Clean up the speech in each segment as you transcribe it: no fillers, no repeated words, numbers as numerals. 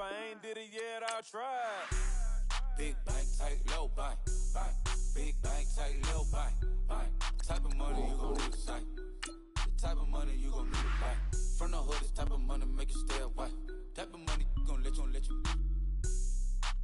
I ain't did it yet, I'll try. Big bank, tight, low bank, bank. Big bank, tight, low bank, bank. Type of money you gon' need a sight. The type of money you gon' need a bank. From the hood, this type of money make you stay away. Type of money gon' let you.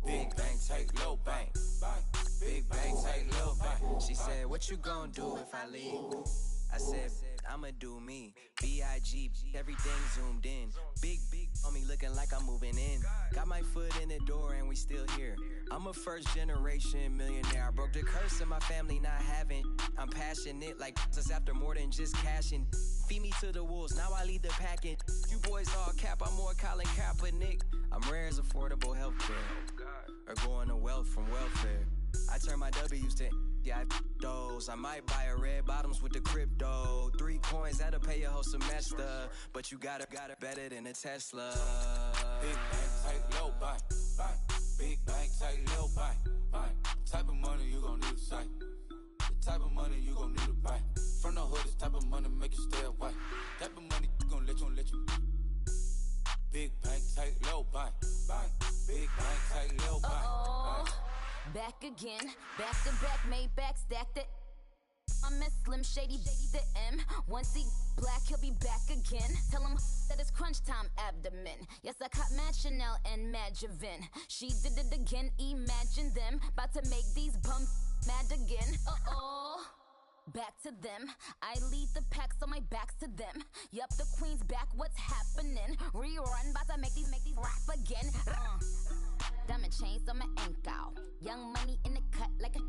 Big bank, tight, low bank, bank. Big bank, tight, low bank. She said, what you gon' do if I leave? I said, I'ma do me. B.I.G. Everything zoomed in. Big on me looking like I'm moving in. Got my foot in the door and we still here. I'm a first generation millionaire. I broke the curse of my family not having. I'm passionate like us after more than just cashing. Feed me to the wolves, now I lead the packing. You boys all cap, I'm more Colin Kaepernick. I'm rare as affordable healthcare. Or going to wealth from welfare. I turn my W's to those. I might buy a red bottoms with the crypto. 3 coins, that'll pay your whole semester. But you got it better than a Tesla. Big bank, tight, low bank, bank. Big bank, tight, low bank, bank. Type of money you gon' need a sight. The type of money you gon' need a bank. From the hood, this type of money make you stay away. Type of money gon' let you. Big bank, tight, low bank, bank. Big bank, tight, low bank, bank. Back again, back to back, made back, stacked it. I'm a Slim Shady, the M. Once he black, he'll be back again. Tell him that it's crunch time abdomen. Yes, I caught Mad Chanel and Mad Javin. She did it again, imagine them. About to make these bums mad again. Back to them. I lead the pack, so my back's to them. Yup, the queen's back, what's happening? Rerun, about to make these rap again. Diamond chains on my ankle. Young money in the cut like a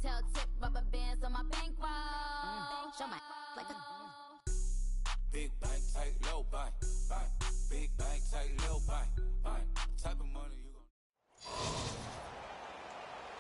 tail tip, rubber bands on my bankroll. Show my like a big bank, tight, low bank, bank. Big bank, tight, low bank, bank. Type of money you gon'.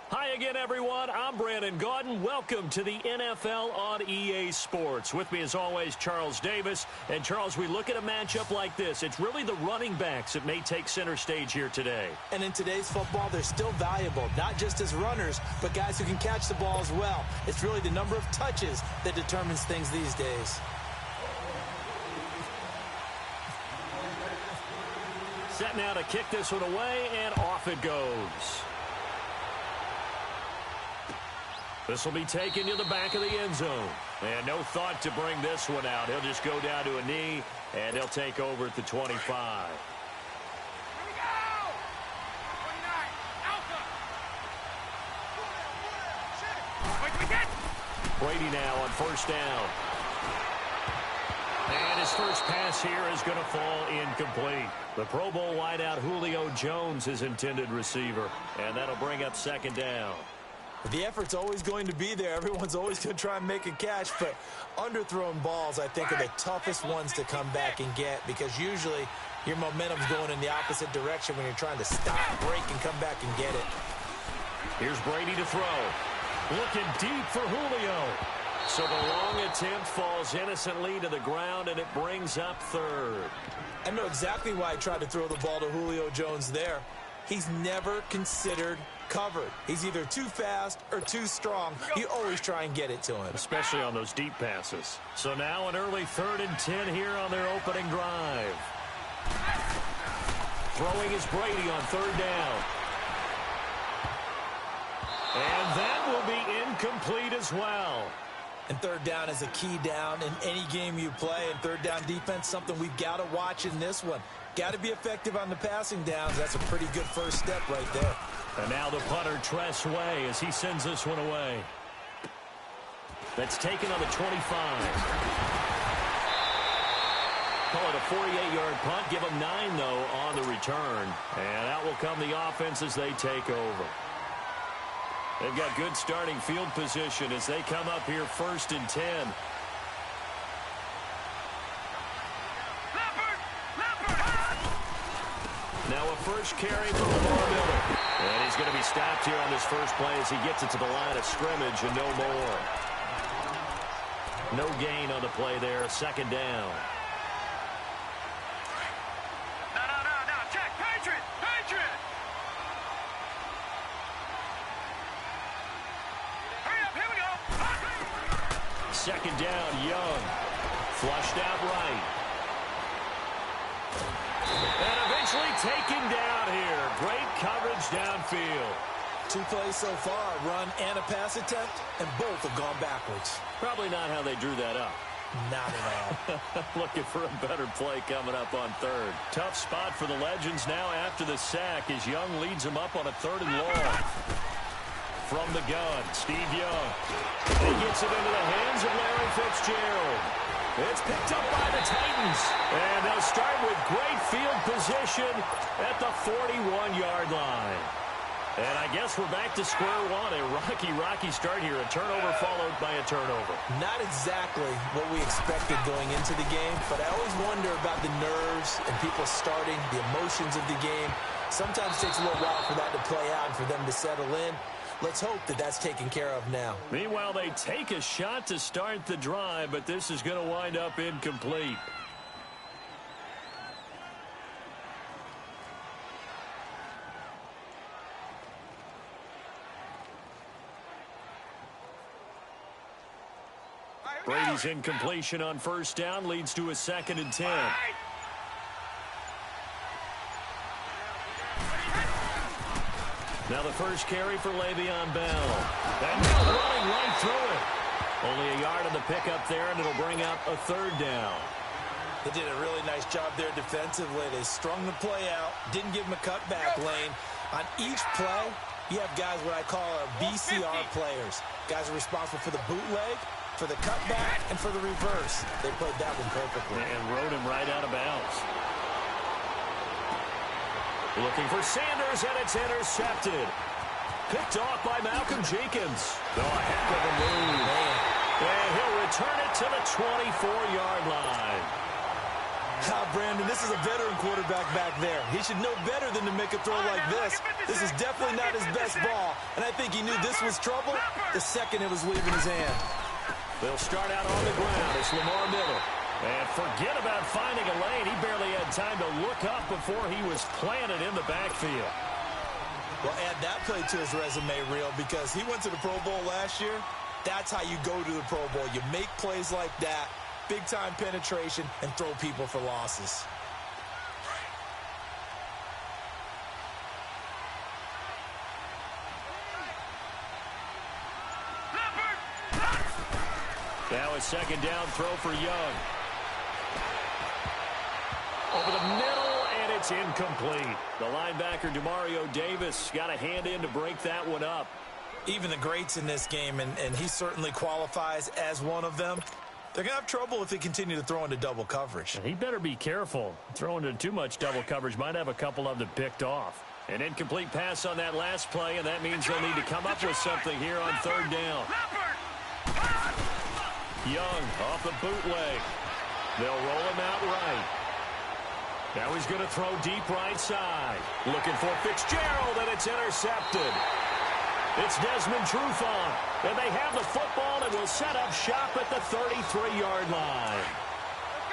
Hi again, everyone. I'm Brandon Gaudin. Welcome to the NFL on EA Sports. With me, as always, Charles Davis. And, Charles, we look at a matchup like this. It's really the running backs that may take center stage here today. And in today's football, they're still valuable, not just as runners, but guys who can catch the ball as well. It's really the number of touches that determines things these days. Set now to kick this one away, and off it goes. This will be taken to the back of the end zone. And no thought to bring this one out. He'll just go down to a knee, and he'll take over at the 25. Here we go! 29, Alpha! Brady now on first down. And his first pass here is going to fall incomplete. The Pro Bowl wideout Julio Jones is intended receiver. And that'll bring up second down. The effort's always going to be there. Everyone's always going to try and make a catch, but underthrown balls, I think, are the toughest ones to come back and get because usually your momentum's going in the opposite direction when you're trying to stop, break, and come back and get it. Here's Brady to throw. Looking deep for Julio. So the long attempt falls innocently to the ground, and it brings up third. I know exactly why I tried to throw the ball to Julio Jones there. He's never considered covered. He's either too fast or too strong. You always try and get it to him. Especially on those deep passes. So now an early 3rd and 10 here on their opening drive. Throwing is Brady on 3rd down. And that will be incomplete as well. And 3rd down is a key down in any game you play. And 3rd down defense, something we've got to watch in this one. Got to be effective on the passing downs. That's a pretty good first step right there. And now the punter, Tress Way, as he sends this one away. That's taken on the 25. Call it a 48-yard punt. Give them 9, though, on the return. And out will come the offense as they take over. They've got good starting field position as they come up here 1st and 10. Now a first carry from Lamar Miller. And he's going to be stopped here on this first play as he gets it to the line of scrimmage and no more. No gain on the play there. 2nd down. No. Check. Patriot. 2nd down, Young. Flushed out right. And eventually eventually taken down here. Great coverage downfield. 2 plays so far, a run and a pass attempt, and both have gone backwards. Probably not how they drew that up. Not at all. Looking for a better play coming up on third. Tough spot for the Legends now after the sack as Young leads them up on a 3rd and long. From the gun, Steve Young. He gets it into the hands of Larry Fitzgerald. It's picked up by the Titans. And they'll start with great field position at the 41-yard line. And I guess we're back to square one. A rocky start here. A turnover followed by a turnover. Not exactly what we expected going into the game, but I always wonder about the nerves and people starting, the emotions of the game. Sometimes it takes a little while for that to play out and for them to settle in. Let's hope that that's taken care of now. Meanwhile, they take a shot to start the drive, but this is going to wind up incomplete. Brady's incompletion on first down leads to a 2nd and 10. Now the first carry for Le'Veon Bell. And now running right through it. Only a yard on the pickup there, and it'll bring up a 3rd down. They did a really nice job there defensively. They strung the play out, didn't give him a cutback lane. On each play, you have guys what I call our BCR players. Guys are responsible for the bootleg, for the cutback, and for the reverse. They played that one perfectly. And rode him right out of bounds. Looking for Sanders, and it's intercepted. Picked off by Malcolm Jenkins. Oh, a heck of a move. Man. And he'll return it to the 24-yard line. Brandon, this is a veteran quarterback back there. He should know better than to make a throw like this. This is definitely not his best ball, and I think he knew this was trouble the second it was leaving his hand. They'll start out on the ground. It's Lamar Miller. And forget about finding a lane. He barely had time to look up before he was planted in the backfield. Well, add that play to his resume reel because he went to the Pro Bowl last year. That's how you go to the Pro Bowl. You make plays like that, big-time penetration, and throw people for losses. Now a 2nd down throw for Young. Over the middle, and it's incomplete. The linebacker, Demario Davis, got a hand in to break that one up. Even the greats in this game, and he certainly qualifies as one of them, they're going to have trouble if they continue to throw into double coverage. He better be careful. Throwing into too much double coverage might have a couple of them picked off. An incomplete pass on that last play, and that means they'll need to come up with something here on 3rd down. Young off the bootleg. They'll roll him out right. Now he's going to throw deep right side. Looking for Fitzgerald, and it's intercepted. It's Desmond Trufant, and they have the football and will set up shop at the 33-yard line.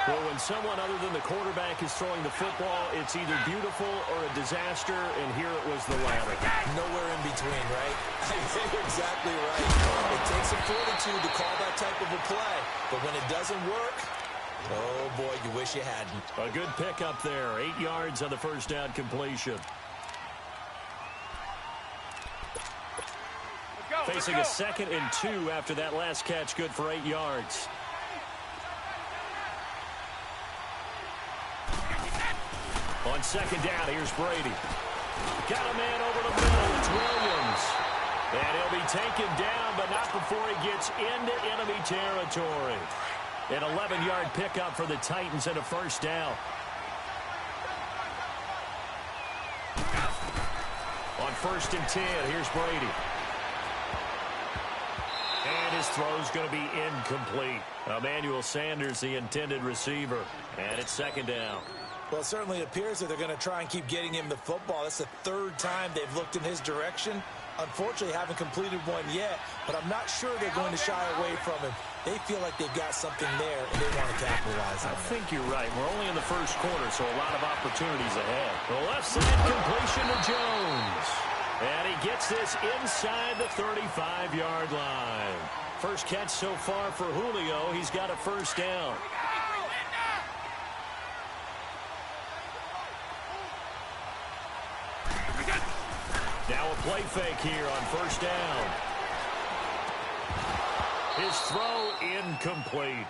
Well, when someone other than the quarterback is throwing the football, it's either beautiful or a disaster, and here it was the latter. Nowhere in between, right? You're exactly right. It takes some fortitude to call that type of a play, but when it doesn't work, oh, boy, you wish you hadn't. A good pickup there. 8 yards on the first down completion. Facing a 2nd and 2 after that last catch, good for 8 yards. On 2nd down, here's Brady. Got a man over the middle. It's Williams. And he'll be taken down, but not before he gets into enemy territory. An 11-yard pickup for the Titans and a 1st down. On 1st and 10, here's Brady. And his throw's going to be incomplete. Emmanuel Sanders, the intended receiver. And it's 2nd down. Well, it certainly appears that they're going to try and keep getting him the football. That's the 3rd time they've looked in his direction. Unfortunately, haven't completed one yet, but I'm not sure they're going to shy away from him. They feel like they've got something there, and they want to capitalize on it. I think you're right. We're only in the first quarter, so a lot of opportunities ahead. The left side completion to Jones. And he gets this inside the 35-yard line. First catch so far for Julio. He's got a 1st down. Now a play fake here on first down. His throw incomplete.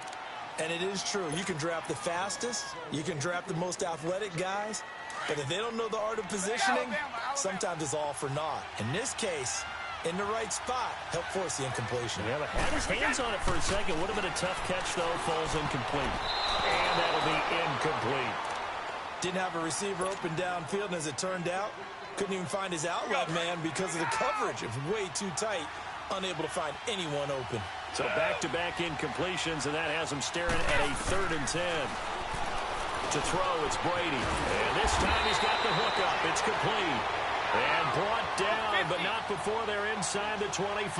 And it is true. You can draft the fastest. You can draft the most athletic guys. But if they don't know the art of positioning, sometimes it's all for naught. In this case, in the right spot, help force the incompletion. Yeah, but had his hands on it for a second. Would have been a tough catch, though. Falls incomplete. And that'll be incomplete. Didn't have a receiver open downfield, and as it turned out, couldn't even find his outlet man because of the coverage. It was way too tight, unable to find anyone open. So back-to-back incompletions, and that has him staring at a 3rd and 10. To throw, it's Brady. And this time he's got the hook up. It's complete. And brought down, but not before they're inside the 25.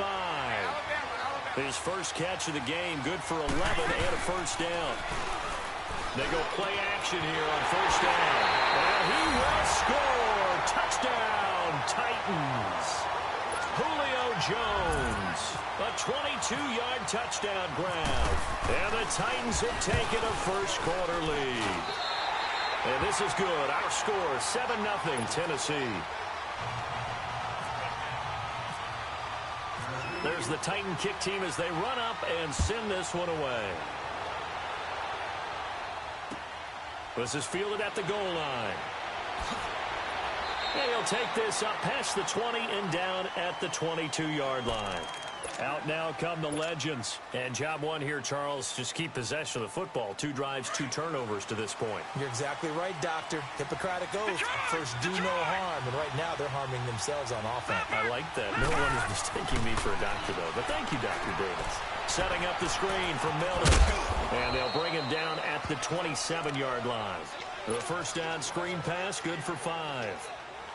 His first catch of the game, good for 11 and a first down. They go play action here on first down. And he will score. Touchdown, Titans. Julio Jones, a 22-yard touchdown grab. And the Titans have taken a first-quarter lead. And this is good. Our score, 7-0 Tennessee. There's the Titan kick team as they run up and send this one away. This is fielded at the goal line. And he'll take this up past the 20 and down at the 22-yard line. Out now come the legends. And job one here, Charles, just keep possession of the football. 2 drives, 2 turnovers to this point. You're exactly right, Doctor. Hippocratic oath. First, do no harm. And right now, they're harming themselves on offense. I like that. No one is mistaking me for a doctor, though. But thank you, Dr. Davis. Setting up the screen for Miller. And they'll bring him down at the 27-yard line. The first down screen pass, good for 5.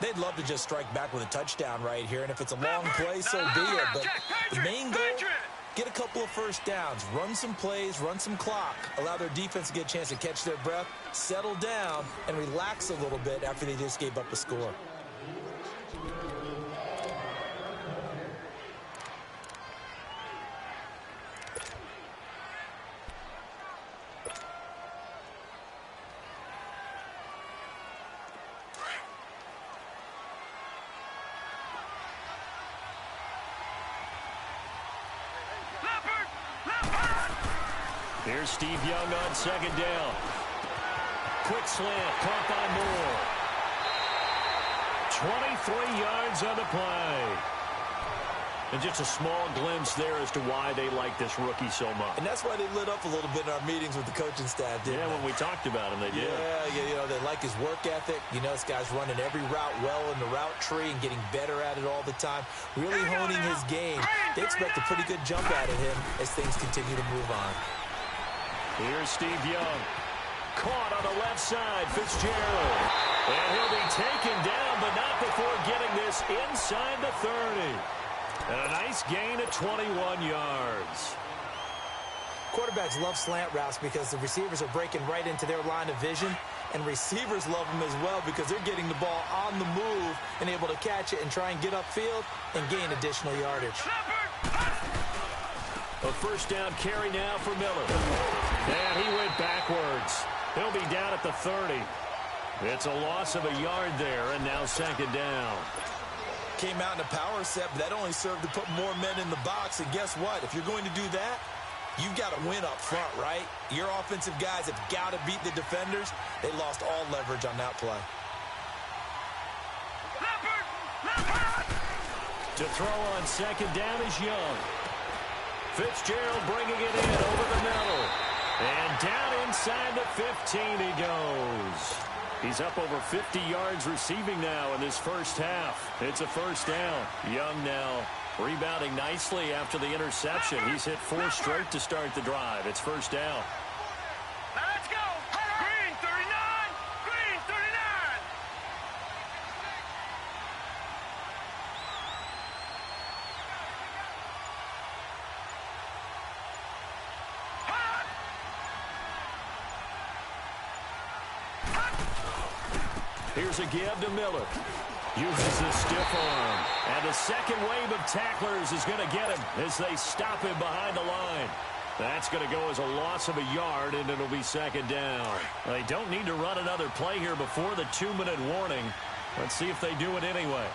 They'd love to just strike back with a touchdown right here, and if it's a long play, so be it. But the main goal, get a couple of first downs, run some plays, run some clock, allow their defense to get a chance to catch their breath, settle down, and relax a little bit after they just gave up a score. Here's Steve Young on second down. Quick slant, caught by Moore. 23 yards on the play. And just a small glimpse there as to why they like this rookie so much. And that's why they lit up a little bit in our meetings with the coaching staff, didn't they? When we talked about him, they did. Yeah, you know, they like his work ethic. You know, this guy's running every route well in the route tree and getting better at it all the time. Really honing his game. They expect a pretty good jump out of him as things continue to move on. Here's Steve Young. Caught on the left side, Fitzgerald. And he'll be taken down, but not before getting this inside the 30. And a nice gain at 21 yards. Quarterbacks love slant routes because the receivers are breaking right into their line of vision, and receivers love them as well because they're getting the ball on the move and able to catch it and try and get upfield and gain additional yardage. A first down carry now for Miller. And he went backwards. He'll be down at the 30. It's a loss of a yard there, and now second down. Came out in a power set, but that only served to put more men in the box. And guess what? If you're going to do that, you've got to win up front, right? Your offensive guys have got to beat the defenders. They lost all leverage on that play. To throw on second down is Young. Fitzgerald bringing it in over the middle. And down inside the 15 he goes. He's up over 50 yards receiving now in this first half. It's a first down. Young now rebounding nicely after the interception. He's hit 4 straight to start the drive. It's first down. Now let's go. Green 39. Green 39. Here's a give to Miller. Uses the stiff arm. And the second wave of tacklers is going to get him as they stop him behind the line. That's going to go as a loss of a yard, and it'll be second down. They don't need to run another play here before the 2-minute warning. Let's see if they do it anyway.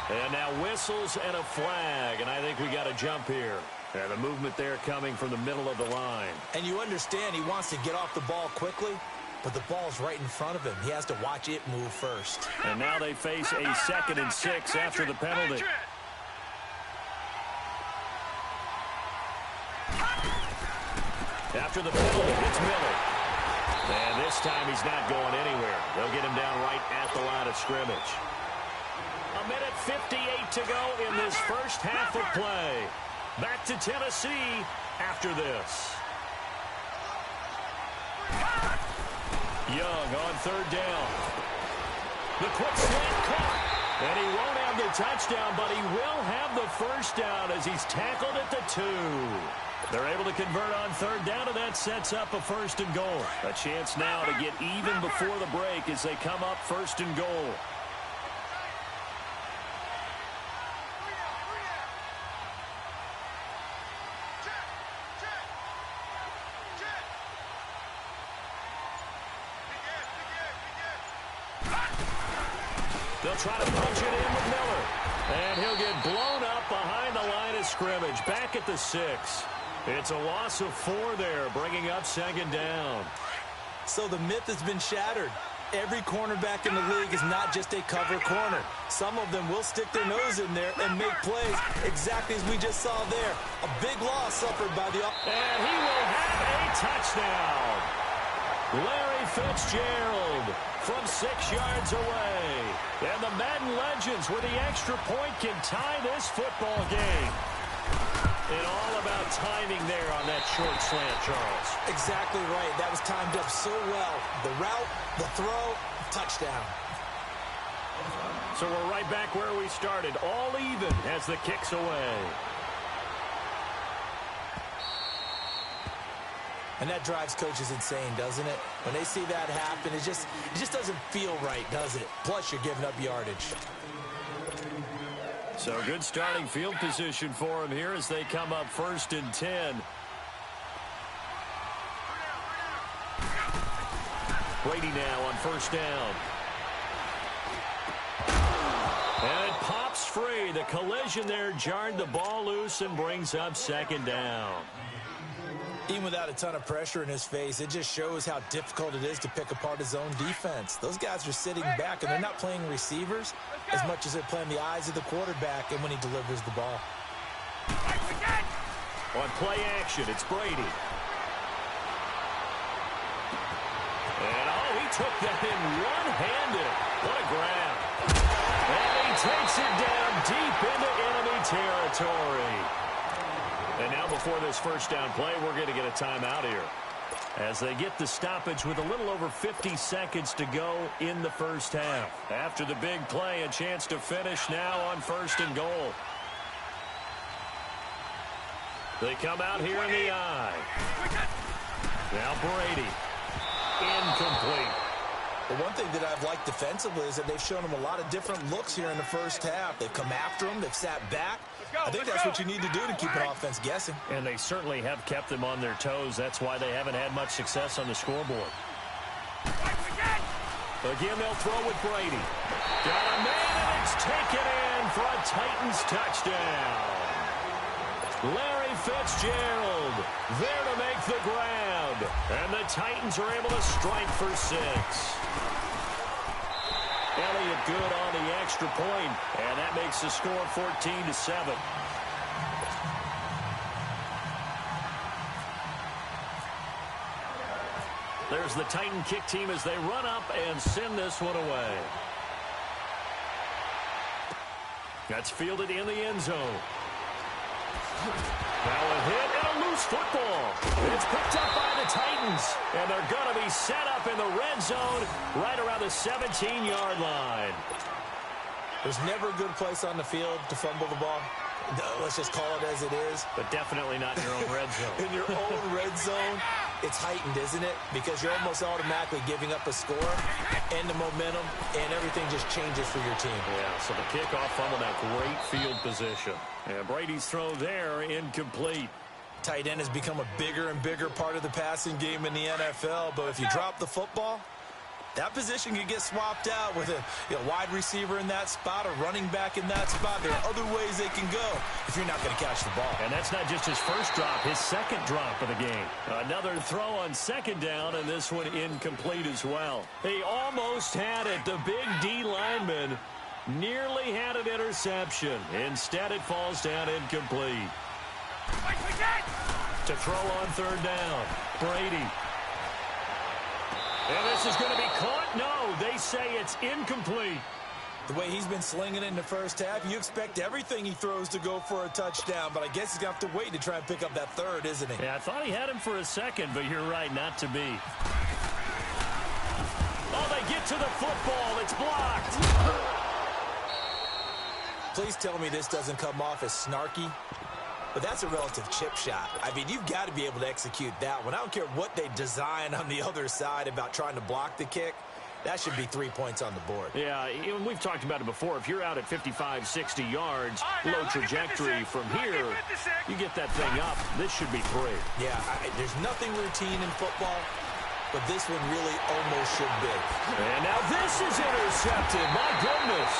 And now whistles and a flag, and I think we got a jump here. And the movement there coming from the middle of the line. And you understand he wants to get off the ball quickly, but the ball's right in front of him. He has to watch it move first. And now they face a 2nd and 6 after the penalty. After the penalty, it's Miller. And this time he's not going anywhere. They'll get him down right at the line of scrimmage. 1:58 to go in this first half of play. Back to Tennessee after this. Young on 3rd down. The quick slant caught. And he won't have the touchdown, but he will have the first down as he's tackled at the 2. They're able to convert on 3rd down, and that sets up a 1st and goal. A chance now to get even before the break as they come up 1st and goal. They'll try to punch it in with Miller. And he'll get blown up behind the line of scrimmage. Back at the 6. It's a loss of 4 there, bringing up 2nd down. So the myth has been shattered. Every cornerback in the league is not just a cover corner. Some of them will stick their nose in there and make plays exactly as we just saw there. A big loss suffered by the... And he will have a touchdown. Larry Fitzgerald from 6 yards away. And the Madden legends with the extra point can tie this football game. And all about timing there on that short slant, Charles. Exactly right. That was timed up so well. The route, the throw, touchdown. So we're right back where we started. All even as the kick's away. And that drives coaches insane, doesn't it? When they see that happen, it just doesn't feel right, does it? Plus, you're giving up yardage. So good starting field position for him here as they come up 1st and 10. Brady now on 1st down. And it pops free. The collision there jarred the ball loose and brings up 2nd down. Even without a ton of pressure in his face, it just shows how difficult it is to pick apart his own defense. Those guys are sitting back, and they're not playing receivers as much as they're playing the eyes of the quarterback and when he delivers the ball. On play action, it's Brady. And, he took that in one-handed. What a grab. And he takes it down deep into enemy territory. And now before this 1st down play, we're going to get a timeout here as they get the stoppage with a little over 50 seconds to go in the first half. After the big play, a chance to finish now on 1st and goal. They come out here in the eye. Now Brady. Incomplete. The one thing that I've liked defensively is that they've shown him a lot of different looks here in the first half. They've come after him. They've sat back. I think that's what you need to do to keep an offense guessing. And they certainly have kept them on their toes. That's why they haven't had much success on the scoreboard. Again, they'll throw with Brady. Got a man, and it's taken in for a Titans touchdown. Larry Fitzgerald there to make the grab. And the Titans are able to strike for 6. Elliott good on the extra point, and that makes the score 14-7. There's the Titan kick team as they run up and send this one away. That's fielded in the end zone. Now a hit and a loose football. It's picked up by the Titans, and they're going to be set up in the red zone right around the 17-yard line. There's never a good place on the field to fumble the ball. Let's just call it as it is. But definitely not in your own red zone. In your own red zone, it's heightened, isn't it? Because you're almost automatically giving up a score and the momentum, and everything just changes for your team. Yeah, so the kickoff fumble, that great field position. And Brady's throw there, incomplete. Tight end has become a bigger and bigger part of the passing game in the NFL, but if you drop the football, That position could get swapped out with a wide receiver in that spot, a running back in that spot. There are other ways they can go if you're not going to catch the ball. And that's not just his first drop, his second drop of the game. Another throw on second down, and this one incomplete as well. He almost had it. The big D lineman nearly had an interception. Instead, it falls down incomplete. To throw on third down, Brady. And this is going to be caught. No, they say it's incomplete. The way he's been slinging it in the first half, you expect everything he throws to go for a touchdown, but I guess he's going to have to wait to try and pick up that third, isn't he? Yeah, I thought he had him for a second, but you're right, not to be. Oh, they get to the football. It's blocked. Please tell me this doesn't come off as snarky. But that's a relative chip shot. I mean, you've got to be able to execute that one. I don't care what they design on the other side about trying to block the kick. That should be 3 points on the board. Yeah, we've talked about it before. If you're out at 55, 60 yards, low trajectory from here, you get that thing up. This should be 3. Yeah, there's nothing routine in football, but this one really almost should be. And now this is intercepted. My goodness.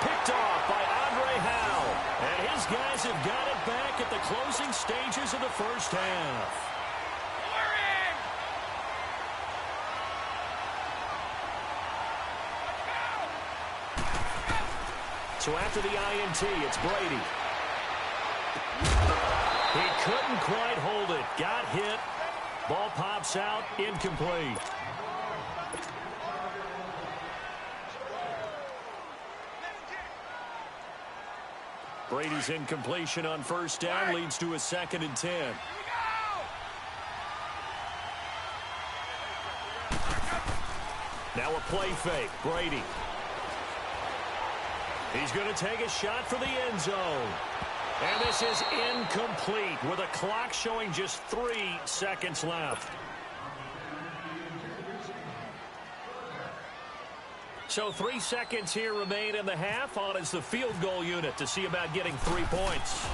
Picked off by Andre Howe. And his guys have got it back at the closing stages of the first half. So after the INT, it's Brady. He couldn't quite hold it. Got hit. Ball pops out. Incomplete. Brady's incompletion on first down leads to a 2nd and 10. Now a play fake. Brady. He's going to take a shot for the end zone. And this is incomplete with a clock showing just 3 seconds left. So 3 seconds here remain in the half. On is the field goal unit to see about getting 3 points.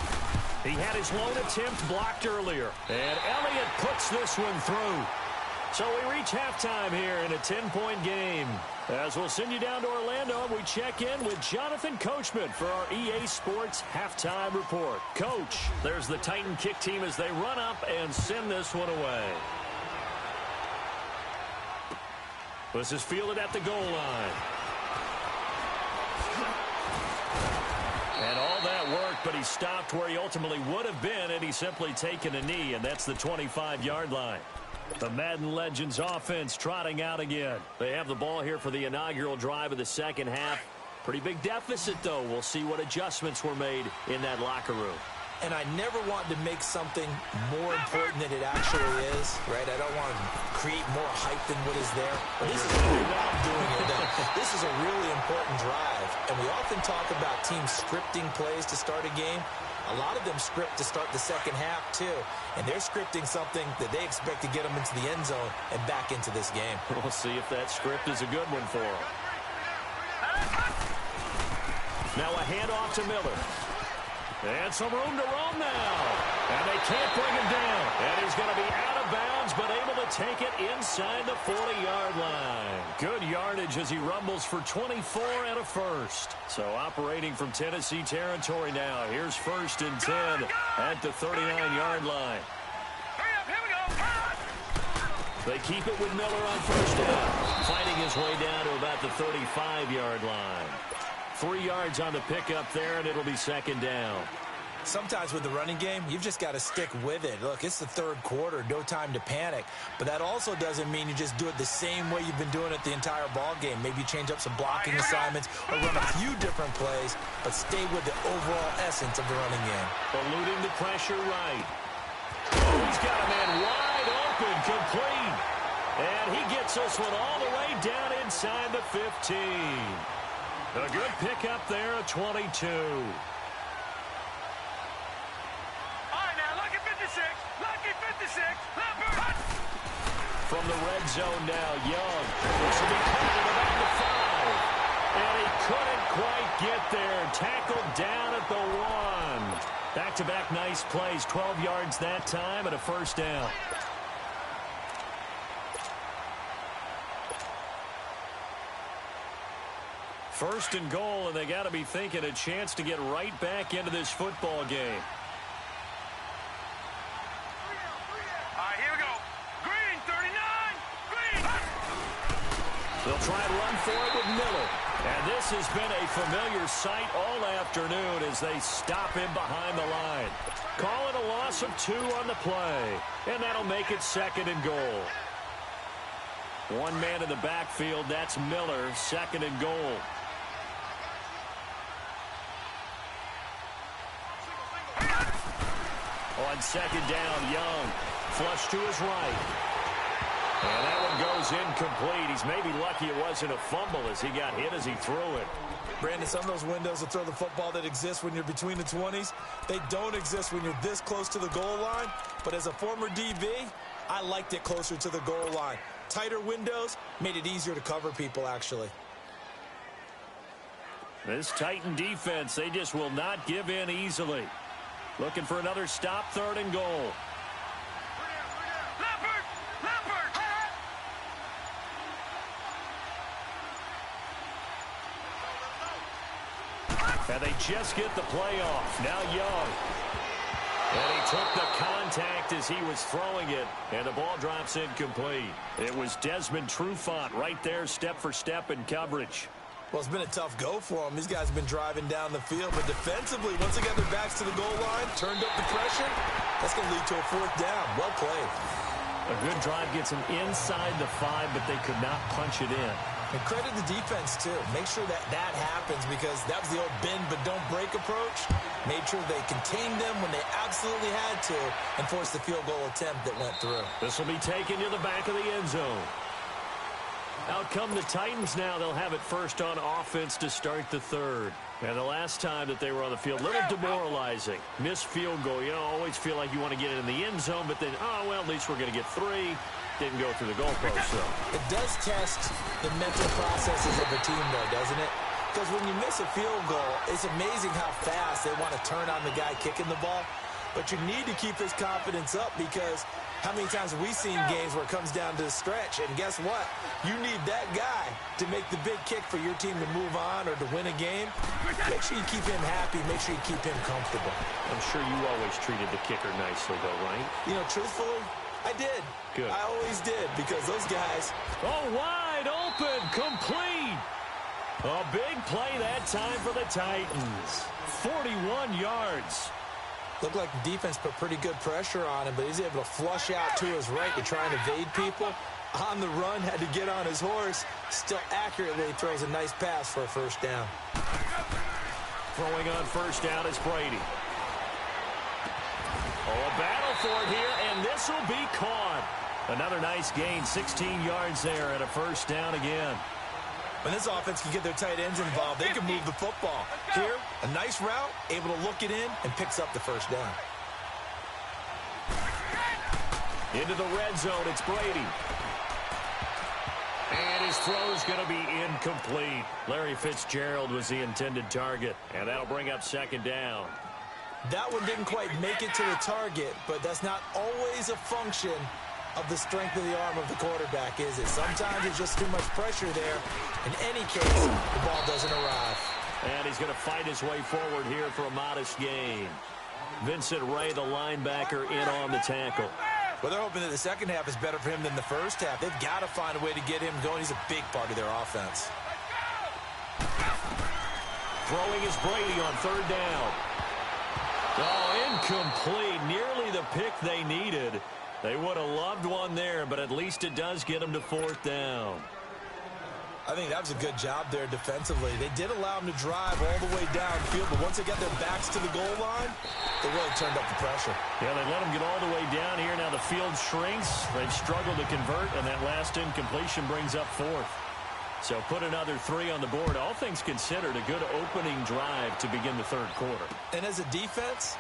He had his lone attempt blocked earlier. And Elliott puts this one through. So we reach halftime here in a 10-point game. As we'll send you down to Orlando, we check in with Jonathan Coachman for our EA Sports Halftime Report. Coach, there's the Titan kick team as they run up and send this one away. This is fielded at the goal line. And all that worked, but he stopped where he ultimately would have been had he simply taken a knee, and that's the 25-yard line. The Madden Legends offense trotting out again. They have the ball here for the inaugural drive of the second half. Pretty big deficit, though. We'll see what adjustments were made in that locker room. And I never want to make something more important than it actually is, right? I don't want to create more hype than what is there. But this is what I'm doing here, though. This is a really important drive. And we often talk about teams scripting plays to start a game. A lot of them script to start the second half, too. And they're scripting something that they expect to get them into the end zone and back into this game. We'll see if that script is a good one for them. Now a handoff to Miller. And some room to roam now. And they can't bring him down. And he's going to be out of bounds, but able to take it inside the 40-yard line. Good yardage as he rumbles for 24 and a first. So operating from Tennessee territory now. Here's 1st and 10 at the 39-yard line. They keep it with Miller on first down. Fighting his way down to about the 35-yard line. 3 yards on the pickup there, and it'll be 2nd down. Sometimes with the running game, you've just got to stick with it. Look, it's the third quarter, no time to panic. But that also doesn't mean you just do it the same way you've been doing it the entire ball game. Maybe change up some blocking assignments or run a few different plays, but stay with the overall essence of the running game. Eluding the pressure right. Oh, he's got a man wide open, complete. And he gets this one all the way down inside the 15. A good pickup there at 22. All right, now, lucky 56. Lucky 56. From the red zone now, Young. This will be covered at about the 5. And he couldn't quite get there. Tackled down at the 1. Back-to-back nice plays. 12 yards that time and a first down. First and goal, and they got to be thinking a chance to get right back into this football game. All right, here we go. Green, 39. Green. They'll try and run for it with Miller. And this has been a familiar sight all afternoon as they stop him behind the line. Call it a loss of 2 on the play. And that'll make it second and goal. One man in the backfield, that's Miller, second and goal. On second down, Young. Flush to his right. And that one goes incomplete. He's maybe lucky it wasn't a fumble as he got hit as he threw it. Brandon, some of those windows to throw the football that exist when you're between the 20s, they don't exist when you're this close to the goal line. But as a former DB, I liked it closer to the goal line. Tighter windows made it easier to cover people, actually. This Titan defense, they just will not give in easily. Looking for another stop, third and goal. And they just get the play off. Now Young. And he took the contact as he was throwing it. And the ball drops incomplete. It was Desmond Trufant right there, step for step in coverage. Well, it's been a tough go for them. These guys have been driving down the field. But defensively, once they got their backs to the goal line, turned up the pressure, that's going to lead to a fourth down. Well played. A good drive gets them inside the 5, but they could not punch it in. And credit the defense, too. Make sure that happens because that was the old bend but don't break approach. Made sure they contained them when they absolutely had to and forced the field goal attempt that went through. This will be taken to the back of the end zone. Out come the Titans now. They'll have it first on offense to start the third. And the last time that they were on the field, a little demoralizing. Missed field goal. You know, always feel like you want to get it in the end zone, but then, oh, well, at least we're going to get 3. Didn't go through the goalpost, though. It does test the mental processes of a team, though, doesn't it? Because when you miss a field goal, it's amazing how fast they want to turn on the guy kicking the ball. But you need to keep his confidence up because how many times have we seen games where it comes down to the stretch? And guess what? You need that guy to make the big kick for your team to move on or to win a game. Make sure you keep him happy. Make sure you keep him comfortable. I'm sure you always treated the kicker nicely, though, right? You know, truthfully, I did. Good. I always did because those guys. Oh, wide open, complete. A big play that time for the Titans. 41 yards. Looked like the defense put pretty good pressure on him, but he's able to flush out to his right to try and evade people. On the run, had to get on his horse. Still accurately throws a nice pass for a first down. Throwing on first down is Brady. Oh, a battle for it here, and this will be caught. Another nice gain, 16 yards there and a first down again. When this offense can get their tight ends involved, they can move the football. Here, a nice route, able to look it in, and picks up the first down. Into the red zone, it's Brady. And his throw's going to be incomplete. Larry Fitzgerald was the intended target, and that'll bring up second down. That one didn't quite make it to the target, but that's not always a function of the strength of the arm of the quarterback, is it? Sometimes it's just too much pressure there. In any case, the ball doesn't arrive. And he's going to fight his way forward here for a modest gain. Vincent Ray, the linebacker, in on the tackle. Well, they're hoping that the second half is better for him than the first half. They've got to find a way to get him going. He's a big part of their offense. Throwing is Brady on third down. Oh, incomplete. Nearly the pick they needed. They would have loved one there, but at least it does get them to fourth down. I think that was a good job there defensively. They did allow them to drive all the way downfield, but once they got their backs to the goal line, they really turned up the pressure. Yeah, they let them get all the way down here. Now the field shrinks. They've struggled to convert, and that last incompletion brings up fourth. So put another 3 on the board. All things considered, a good opening drive to begin the third quarter. And as a defense,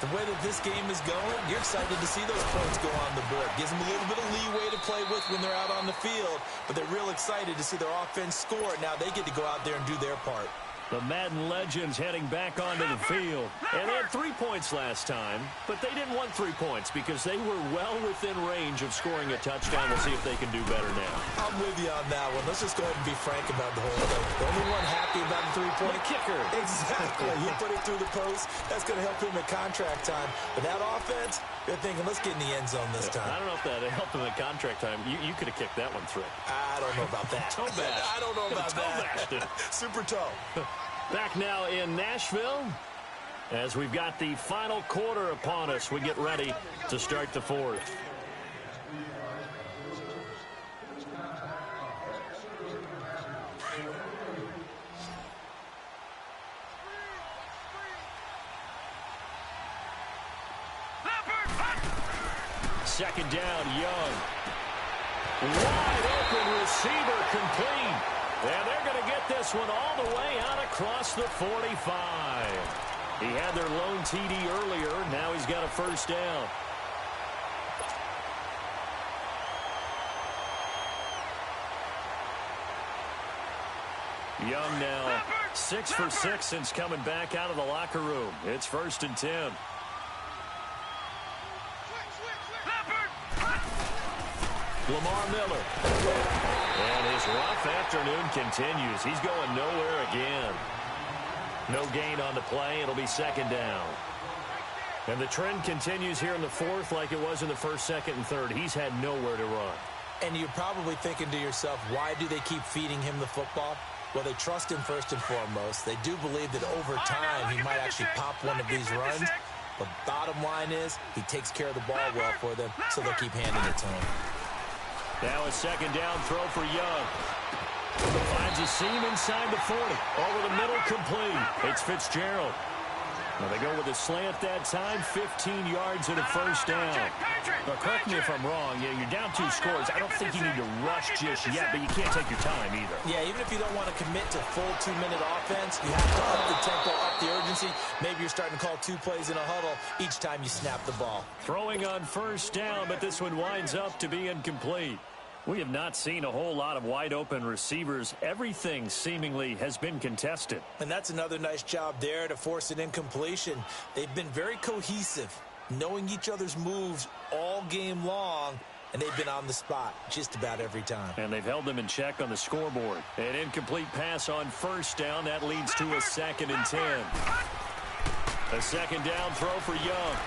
the way that this game is going, you're excited to see those points go on the board. Gives them a little bit of leeway to play with when they're out on the field, but they're real excited to see their offense score. Now they get to go out there and do their part. The Madden legends heading back onto the field. And they had 3 points last time, but they didn't want 3 points because they were well within range of scoring a touchdown. We'll see if they can do better now. I'm with you on that one. Let's just go ahead and be frank about the whole thing. The only one happy about the 3-point kicker. Exactly. He put it through the post. That's going to help him at contract time. But that offense, they're thinking, let's get in the end zone this time. I don't know if that helped him at contract time. You could have kicked that one through. I don't know about that. Toe bash. I don't know about that. Super toe. Back now in Nashville as we've got the final quarter upon us. We get ready to start the fourth. Second down, Young. Wide open receiver complete. And they're going to get this one all the way out across the 45. He had their lone TD earlier. Now he's got a first down. Young now 6 for 6 since coming back out of the locker room. It's 1st and 10. Lamar Miller. And his rough afternoon continues. He's going nowhere again. No gain on the play. It'll be second down. And the trend continues here in the fourth like it was in the first, second, and third. He's had nowhere to run. And you're probably thinking to yourself, why do they keep feeding him the football? Well, they trust him first and foremost. They do believe that over time he might actually pop one of these runs. But bottom line is he takes care of the ball well for them, so they'll keep handing it to him. Now a second down throw for Young. Finds a seam inside the 40. Over the middle, complete. It's Fitzgerald. Now they go with a slant that time, 15 yards and a first down. But correct me if I'm wrong, you're down 2 scores. I don't think you need to rush just yet, but you can't take your time either. Yeah, even if you don't want to commit to full 2-minute offense, you have to up the tempo, up the urgency. Maybe you're starting to call 2 plays in a huddle each time you snap the ball. Throwing on first down, but this one winds up to be incomplete. We have not seen a whole lot of wide-open receivers. Everything seemingly has been contested. And that's another nice job there to force an incompletion. They've been very cohesive, knowing each other's moves all game long, and they've been on the spot just about every time. And they've held them in check on the scoreboard. An incomplete pass on first down. That leads to a 2nd and 10. A second down throw for Young.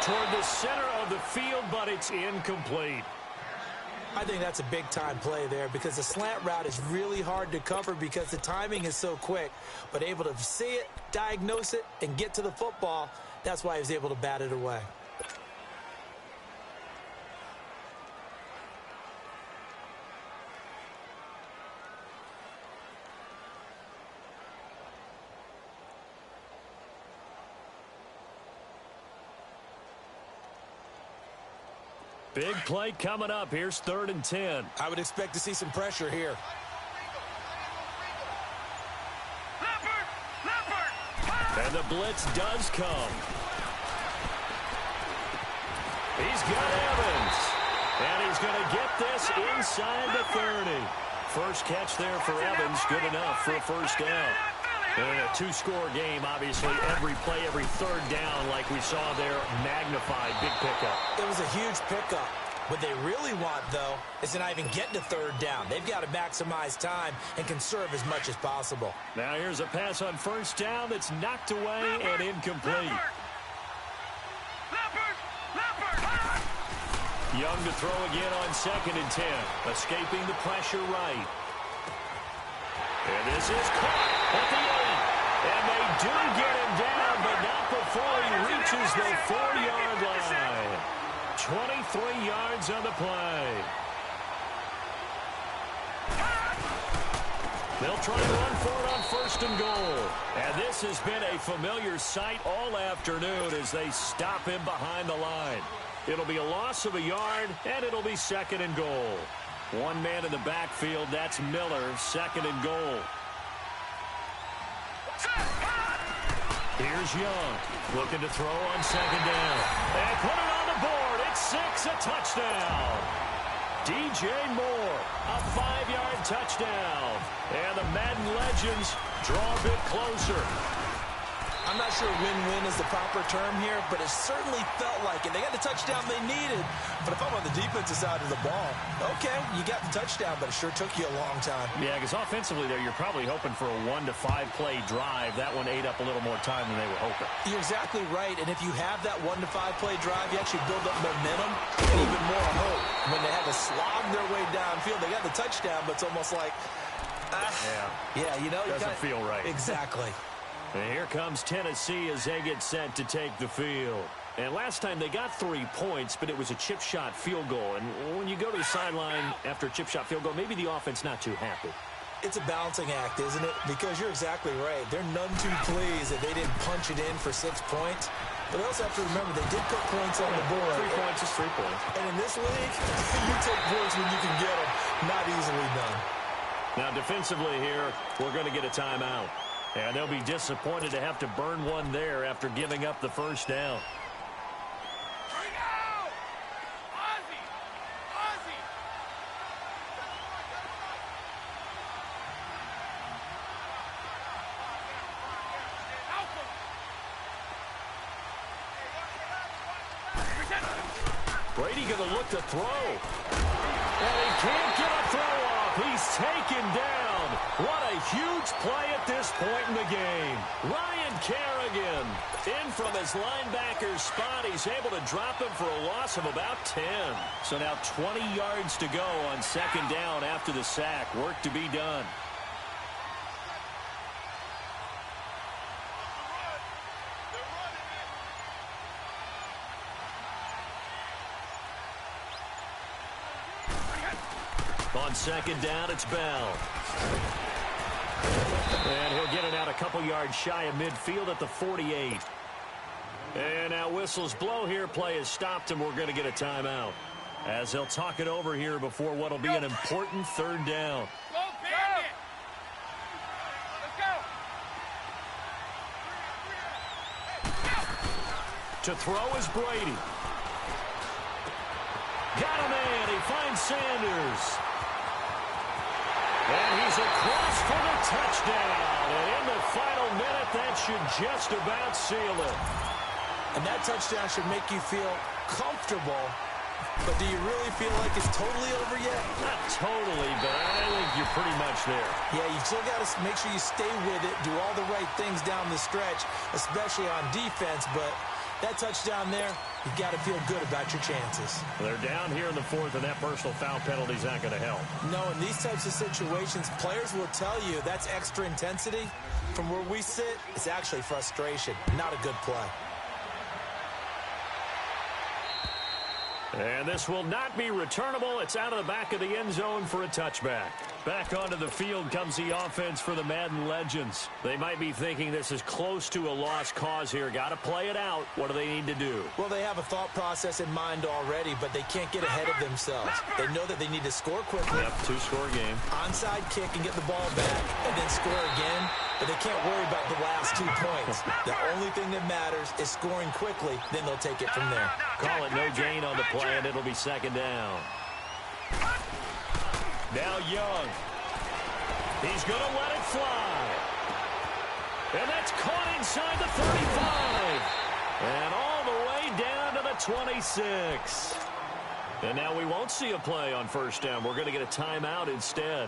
Toward the center of the field, but it's incomplete. I think that's a big-time play there because the slant route is really hard to cover because the timing is so quick. But able to see it, diagnose it, and get to the football, that's why he was able to bat it away. Big play coming up. Here's 3rd and 10. I would expect to see some pressure here. And the blitz does come. He's got Evans. And he's going to get this inside the 30. First catch there for Evans. Good enough for a first down. And a 2-score game, obviously, every play, every third down, like we saw there, magnified, big pickup. It was a huge pickup. What they really want, though, is to not even get to 3rd down. They've got to maximize time and conserve as much as possible. Now here's a pass on first down that's knocked away and incomplete. Young to throw again on 2nd and 10, escaping the pressure right. And this is caught at the 8. And they do get him down, but not before he reaches the 4-yard line. 23 yards on the play. They'll try to run for it on 1st and goal. And this has been a familiar sight all afternoon as they stop him behind the line. It'll be a loss of a yard, and it'll be 2nd and goal. One man in the backfield, that's Miller, 2nd and goal. Here's Young, looking to throw on 2nd down. And put it on the board. It's 6, a touchdown. DJ Moore, a 5-yard touchdown. And the Madden legends draw a bit closer. I'm not sure win-win is the proper term here, but it certainly felt like it. They got the touchdown they needed, but if I'm on the defensive side of the ball, okay, you got the touchdown, but it sure took you a long time. Yeah, because offensively there, you're probably hoping for a 1 to 5 play drive. That one ate up a little more time than they were hoping. You're exactly right, and if you have that 1 to 5 play drive, you actually build up momentum and even more hope. When they had to slog their way downfield, they got the touchdown, but it's almost like, you know, doesn't feel right. Exactly. And here comes Tennessee as they get set to take the field. And last time they got 3 points, but it was a chip shot field goal. And when you go to the sideline after a chip shot field goal, maybe the offense not too happy. It's a balancing act, isn't it? Because you're exactly right. They're none too pleased that they didn't punch it in for 6 points. But they also have to remember they did put points on the board. 3 points is 3 points. And in this league, you take points when you can get them. Not easily done. Now defensively here, we're going to get a timeout. And they'll be disappointed to have to burn one there after giving up the first down. Brady going to look to throw. And he can't get a throw off. He's taken down. What a huge play at this point in the game. Ryan Kerrigan in from his linebacker's spot. He's able to drop him for a loss of about 10. So now 20 yards to go on second down after the sack. Work to be done. On second down, it's Bell. And he'll get it out a couple yards shy of midfield at the 48. And now whistles blow here. Play has stopped, and we're going to get a timeout. As they'll talk it over here before what will be an important third down. Go, Bandit! Let's go! To throw is Brady. Got a man. He finds Sanders. And he's across for the touchdown. And in the final minute, that should just about seal it. And that touchdown should make you feel comfortable. But do you really feel like it's totally over yet? Not totally, but I think you're pretty much there. Yeah, you still got to make sure you stay with it, do all the right things down the stretch, especially on defense. But that touchdown there, you got to feel good about your chances. They're down here in the fourth, and that personal foul penalty is not going to help. No, in these types of situations, players will tell you that's extra intensity. From where we sit, it's actually frustration, not a good play. And this will not be returnable. It's out of the back of the end zone for a touchback. Back onto the field comes the offense for the Madden legends. They might be thinking this is close to a lost cause here. Got to play it out. What do they need to do? Well, they have a thought process in mind already, but they can't get ahead of themselves. They know that they need to score quickly. Yep, 2-score game. Onside kick and get the ball back and then score again. But they can't worry about the last 2 points. The only thing that matters is scoring quickly. Then they'll take it from there. Call it no gain on the play, and it'll be second down. Now Young. He's going to let it fly. And that's caught inside the 35. And all the way down to the 26. And now we won't see a play on first down. We're going to get a timeout instead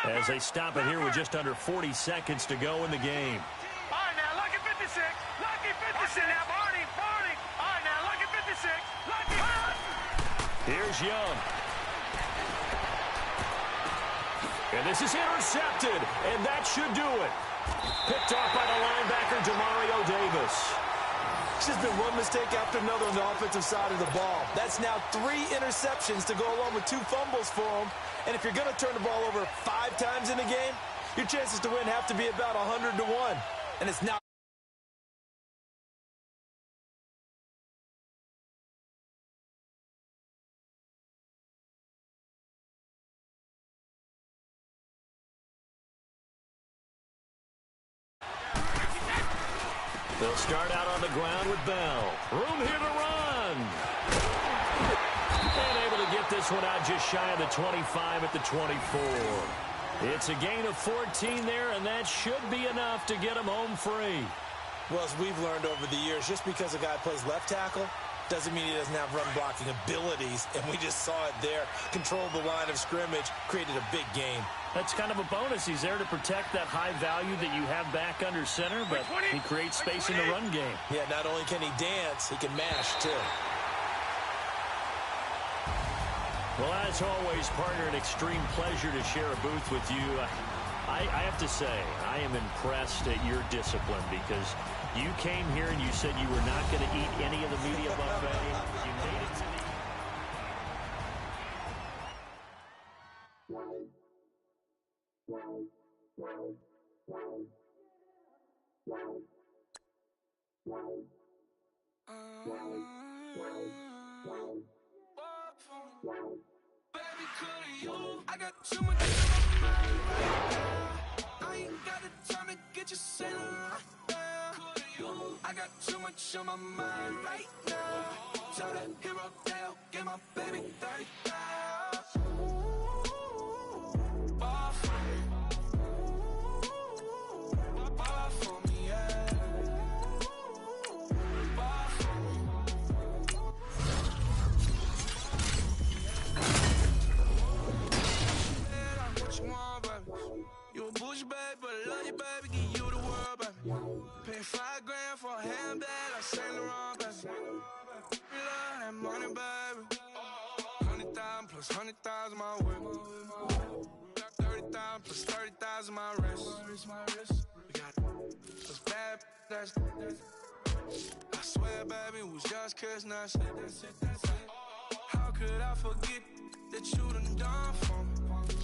as they stop it here with just under 40 seconds to go in the game. All right, now, lucky 56. Lucky 56. Now, Barney. All right, now, lucky 56. Lucky. Here's Young. And this is intercepted, and that should do it. Picked off by the linebacker, Demario Davis. It's just been one mistake after another on the offensive side of the ball. That's now 3 interceptions to go along with 2 fumbles for him. And if you're going to turn the ball over 5 times in a game, your chances to win have to be about 100 to 1. And it's not. They'll start out on the ground with Bell. Room here to run. And able to get get this one out just shy of the 25 at the 24. It's a gain of 14 there, and that should be enough to get him home free. Well, as we've learned over the years, just because a guy plays left tackle doesn't mean he doesn't have run-blocking abilities, and we just saw it there. Controlled the line of scrimmage, created a big gain. That's kind of a bonus. He's there to protect that high value that you have back under center, but he creates space in the run game. Yeah, not only can he dance, he can mash, too. Well, as always, partner, an extreme pleasure to share a booth with you. I have to say, I am impressed at your discipline because you came here and you said you were not going to eat any of the media buffet. You made it to Baby, could you? I got too much on my mind right now. I ain't got the time to get you sailing right now. Could you? I got too much on my mind right now. Tell the hero they'll get my baby 30,000. Ball for me. Ball for me, yeah. Ball for me. What you want, baby? You a bougie, baby, but I love you, baby. Give you the world, baby. Pay $5 grand for a handbag, like Saint Laurent, baby. You love that money, baby. 100,000 plus 100,000 my way. Got 30,000 plus 30,000 my wrist. We got those bad, that's I swear, baby, it was just kissing us. That's it. How could I forget that you done done for me?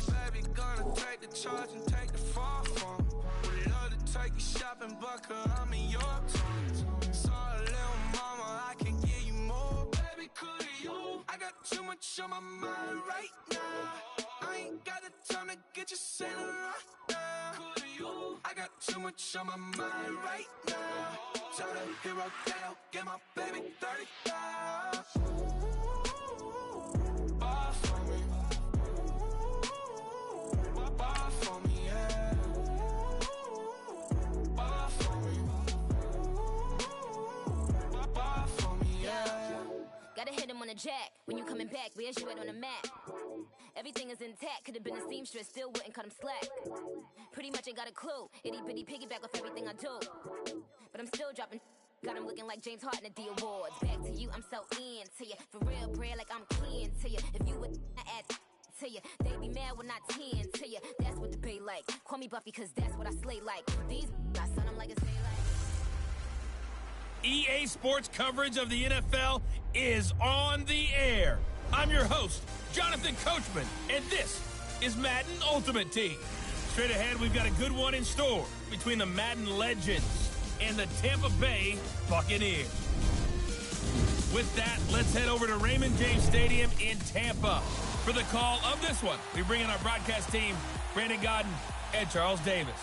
Baby, gonna take the charge and take the fall for me. Would love to take you shopping, but I'm in your time. Sorry, little mama, I can give you more. Baby, could you? I got too much on my mind right now. I ain't got the time to get you sailing right now. Could you? I got too much on my mind right now. Tell the hero they'll get my baby 30,000. Ball for me. Ball for me, yeah. Ball for me. Ball for me, yeah. Gotta hit him on the jack. When you coming back, where's you at on the map? Everything is intact. Could've been a seamstress, still wouldn't cut him slack. Pretty much ain't got a clue. Itty bitty piggyback off everything I do. But I'm still dropping. Got him looking like James Harden at the awards. Back to you, I'm so into you. For real, bread, like I'm keen to you. If you would add to you, they be mad when I tend to you. That's what the bay like. Call me Buffy, cause that's what I slay like. These I son them like a say like. EA Sports coverage of the NFL is on the air. I'm your host, Jonathan Coachman, and this is Madden Ultimate Team. Straight ahead, we've got a good one in store between the Madden legends and the Tampa Bay Buccaneers. With that, let's head over to Raymond James Stadium in Tampa for the call of this one. We bring in our broadcast team, Brandon Godden and Charles Davis.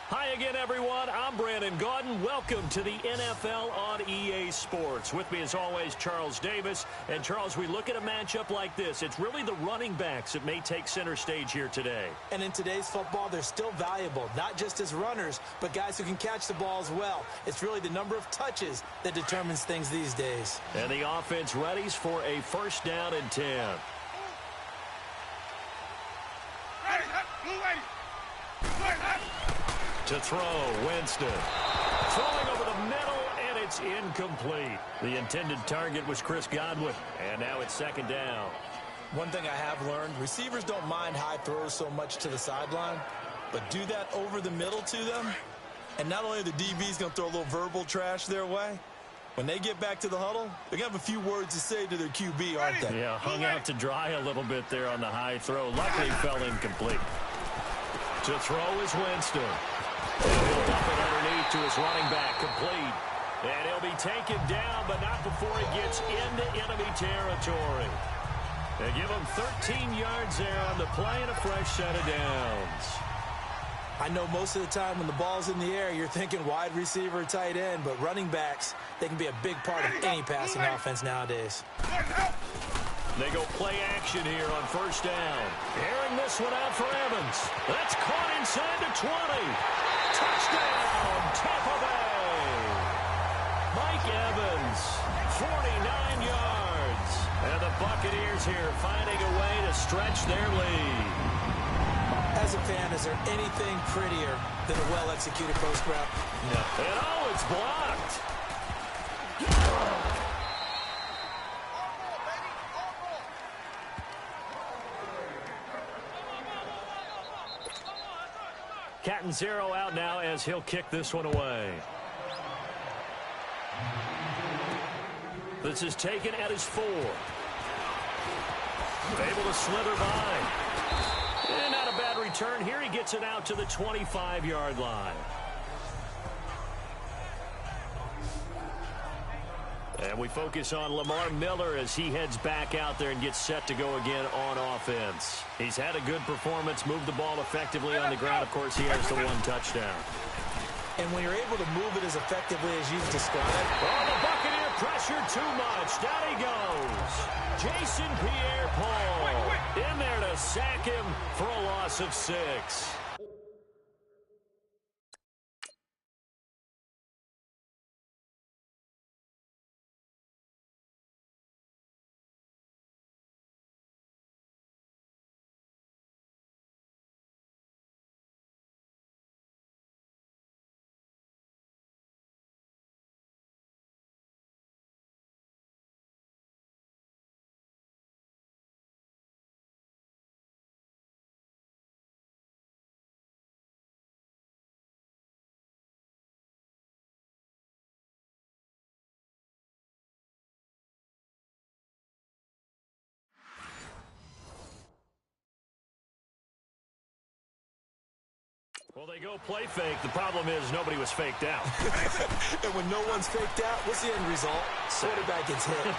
Hi again, everyone. I'm Brandon Godden. Welcome to the NFL on EA Sports. With me, as always, Charles Davis. And, Charles, we look at a matchup like this. It's really the running backs that may take center stage here today. And in today's football, they're still valuable, not just as runners, but guys who can catch the ball as well. It's really the number of touches that determines things these days. And the offense readies for a first down and 10. To throw, Winston. Throwing over the middle, and it's incomplete. The intended target was Chris Godwin, and now it's second down. One thing I have learned, receivers don't mind high throws so much to the sideline, but do that over the middle to them, and not only are the DBs going to throw a little verbal trash their way, when they get back to the huddle, they're going to have a few words to say to their QB, aren't they? Yeah, hung out to dry a little bit there on the high throw. Luckily, fell incomplete. To throw is Winston. And he'll dump it underneath to his running back, complete. And he'll be taken down, but not before he gets into enemy territory. They give him 13 yards there on the play and a fresh set of downs. I know most of the time when the ball's in the air, you're thinking wide receiver, tight end, but running backs, they can be a big part of any passing offense nowadays. They go play action here on first down. Airing this one out for Evans. That's caught inside the 20. Touchdown, Tampa Bay. Mike Evans, 49 yards. And the Buccaneers here finding a way to stretch their lead. As a fan, is there anything prettier than a well-executed post route? No. And oh, it's blocked. Cat and zero out now as he'll kick this one away. This is taken at his 4. Able to slither by. And not a bad return. Here he gets it out to the 25-yard line. And we focus on Lamar Miller as he heads back out there and gets set to go again on offense. He's had a good performance, moved the ball effectively on the ground. Of course, he has the 1 touchdown. And when you're able to move it as effectively as you've described. Oh, the Buccaneer pressure too much. Down he goes. Jason Pierre-Paul in there to sack him for a loss of 6. Well, they go play fake. The problem is nobody was faked out. And when no one's faked out, what's the end result? Quarterback gets hit.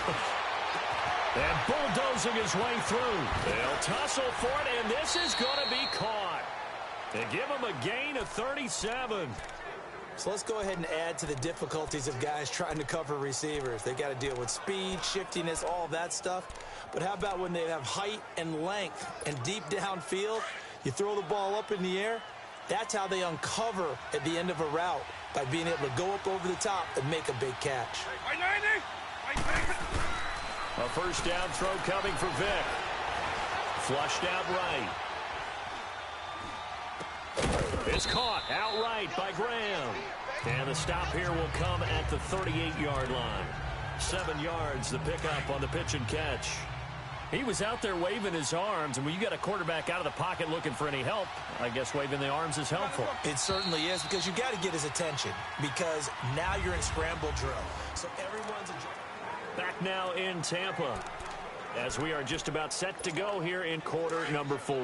And bulldozing his way through. They'll tussle for it, and this is going to be caught. They give him a gain of 37. So let's go ahead and add to the difficulties of guys trying to cover receivers. They got to deal with speed, shiftiness, all that stuff. But how about when they have height and length and deep downfield? You throw the ball up in the air. That's how they uncover at the end of a route, by being able to go up over the top and make a big catch. A first down throw coming for Vic. Flushed out right. It's caught outright by Graham. And the stop here will come at the 38-yard line. 7 yards, the pickup on the pitch and catch. He was out there waving his arms, and when you got a quarterback out of the pocket looking for any help, I guess waving the arms is helpful. It certainly is, because you got to get his attention, because now you're in scramble drill. So everyone's back now in Tampa, as we are just about set to go here in quarter number 4.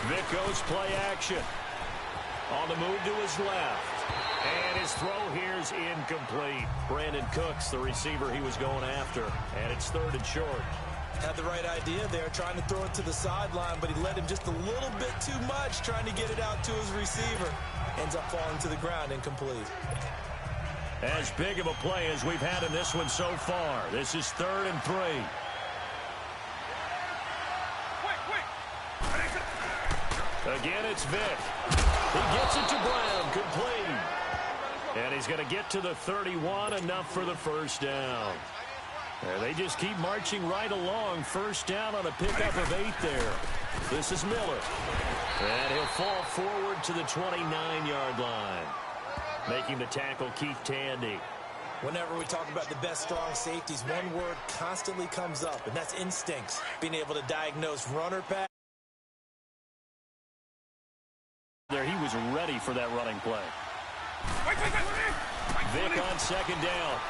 Vic goes play action. On the move to his left. And his throw here is incomplete. Brandon Cooks, the receiver he was going after. And it's 3rd and short. Had the right idea there, trying to throw it to the sideline, but he led him just a little bit too much, trying to get it out to his receiver. Ends up falling to the ground, incomplete. As big of a play as we've had in this one so far. This is 3rd and 3. Again, it's Vic. He gets it to Brown, complete. And he's going to get to the 31, enough for the first down. And they just keep marching right along. First down on a pickup of 8 there. This is Miller. And he'll fall forward to the 29-yard line. Making the tackle, Keith Tandy. Whenever we talk about the best strong safeties, one word constantly comes up, and that's instincts. Being able to diagnose runner pass. There, he was ready for that running play. Vic on second down.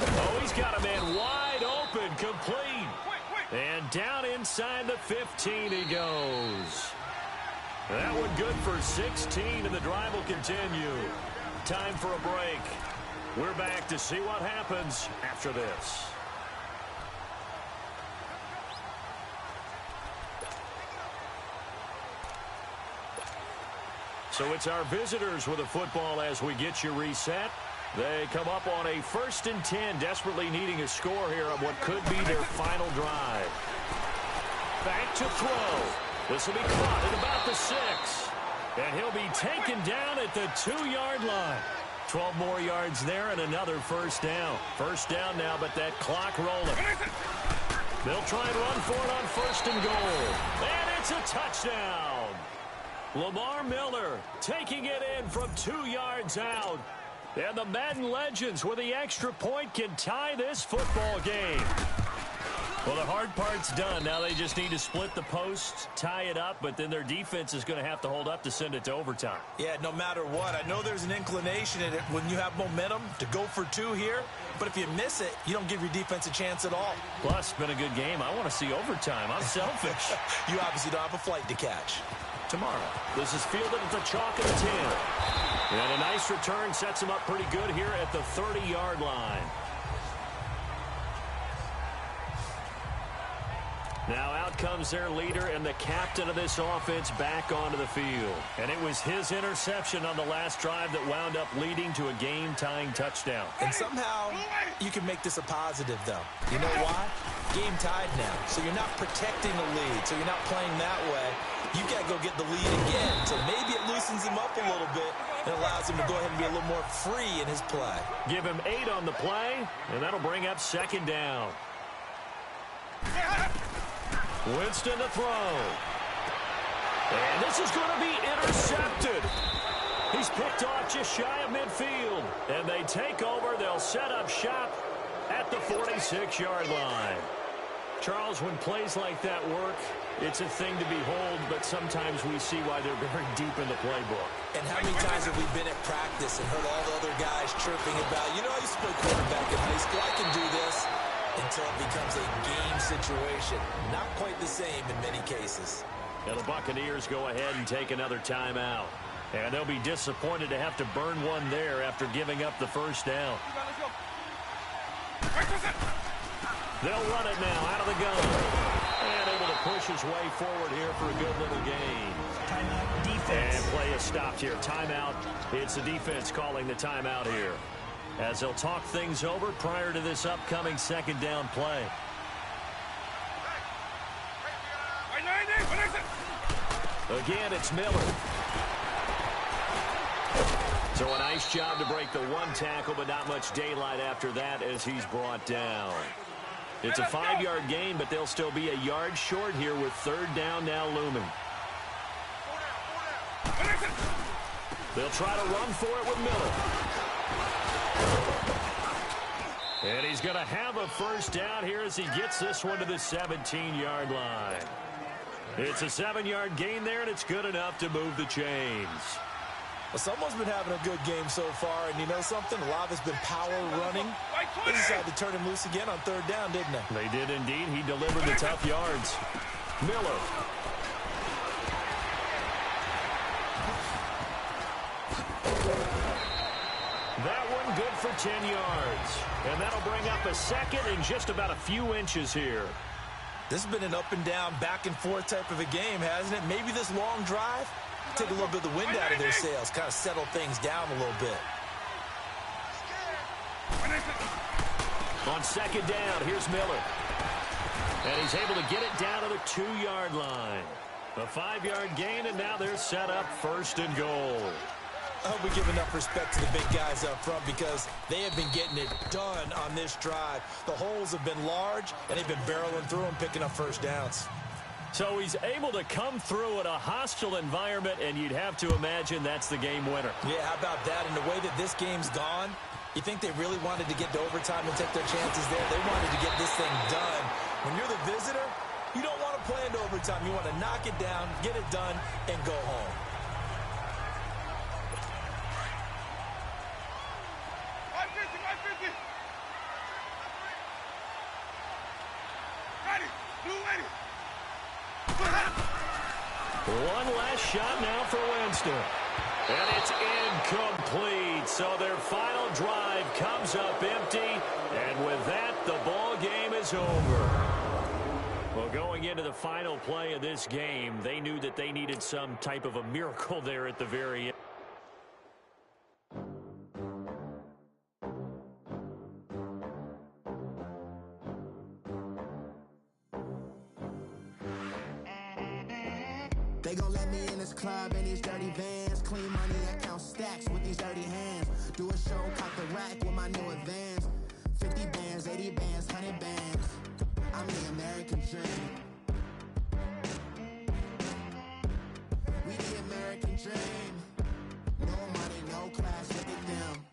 Oh, he's got a man wide open, complete. And down inside the 15 he goes. That one good for 16, and the drive will continue. Time for a break. We're back to see what happens after this. So it's our visitors with the football as we get you reset. They come up on a 1st and 10, desperately needing a score here on what could be their final drive. Back to throw. This will be caught at about the 6. And he'll be taken down at the 2-yard line. 12 more yards there and another first down. First down now, but that clock rolling. They'll try and run for it on 1st and goal. And it's a touchdown. Lamar Miller taking it in from 2 yards out. And the Madden legends with the extra point can tie this football game. Well, the hard part's done. Now they just need to split the posts, tie it up, but then their defense is going to have to hold up to send it to overtime. Yeah, no matter what. I know there's an inclination in it when you have momentum to go for 2 here, but if you miss it, you don't give your defense a chance at all. Plus, it's been a good game. I want to see overtime. I'm selfish. You obviously don't have a flight to catch. Tomorrow, this is fielded at the chalk of the 10. And a nice return sets him up pretty good here at the 30-yard line. Now out comes their leader and the captain of this offense back onto the field. And it was his interception on the last drive that wound up leading to a game-tying touchdown. And somehow you can make this a positive, though. You know why? Game tied now. So you're not protecting the lead. So you're not playing that way. You got to go get the lead again. So maybe it loosens him up a little bit and allows him to go ahead and be a little more free in his play. Give him 8 on the play, and that'll bring up 2nd down. Winston to throw. And this is going to be intercepted. He's picked off just shy of midfield. And they take over. They'll set up shop at the 46-yard line. Charles, when plays like that work, it's a thing to behold, but sometimes we see why they're very deep in the playbook. And how many times have we been at practice and heard all the other guys chirping about, you know, I used to play quarterback in high school, I can do this, until it becomes a game situation. Not quite the same in many cases. And the Buccaneers go ahead and take another timeout. And they'll be disappointed to have to burn one there after giving up the first down. They'll run it now out of the gun. And able to push his way forward here for a good little gain. Timeout defense. And play is stopped here. Timeout. It's the defense calling the timeout here, as they'll talk things over prior to this upcoming 2nd down play. Again, it's Miller. So a nice job to break the 1 tackle, but not much daylight after that as he's brought down. It's a 5-yard gain, but they'll still be a yard short here with 3rd down now looming. They'll try to run for it with Miller. And he's going to have a first down here as he gets this one to the 17-yard line. It's a 7-yard gain there, and it's good enough to move the chains. Well, someone's been having a good game so far, and you know something? A lot of it's been power running. They decided to turn him loose again on 3rd down, didn't they? They did indeed. He delivered the tough yards. Miller. That one good for 10 yards. And that'll bring up a 2nd and just about a few inches here. This has been an up and down, back and forth type of a game, hasn't it? Maybe this long drive take a little bit of the wind out of their sails, kind of settle things down a little bit. On 2nd down, here's Miller. And he's able to get it down to the 2-yard line. A 5-yard gain, and now they're set up 1st and goal. I hope we give enough respect to the big guys up front because they have been getting it done on this drive. The holes have been large, and they've been barreling through them, picking up first downs. So he's able to come through in a hostile environment, and you'd have to imagine that's the game winner. Yeah, how about that? And the way that this game's gone, you think they really wanted to get to overtime and take their chances there? They wanted to get this thing done. When you're the visitor, you don't want to play into overtime. You want to knock it down, get it done, and go home. One last shot now for Winston. And it's incomplete. So their final drive comes up empty. And with that, the ball game is over. Well, Well, going into the final play of this game, they knew that they needed some type of a miracle there at the very end. They gon' let me in this club in these dirty vans. Clean money, I count stacks with these dirty hands. Do a show, cop the rack with my new advance. 50 bands, 80 bands, 100 bands. I'm the American dream. We the American dream. No money, no class, look at them.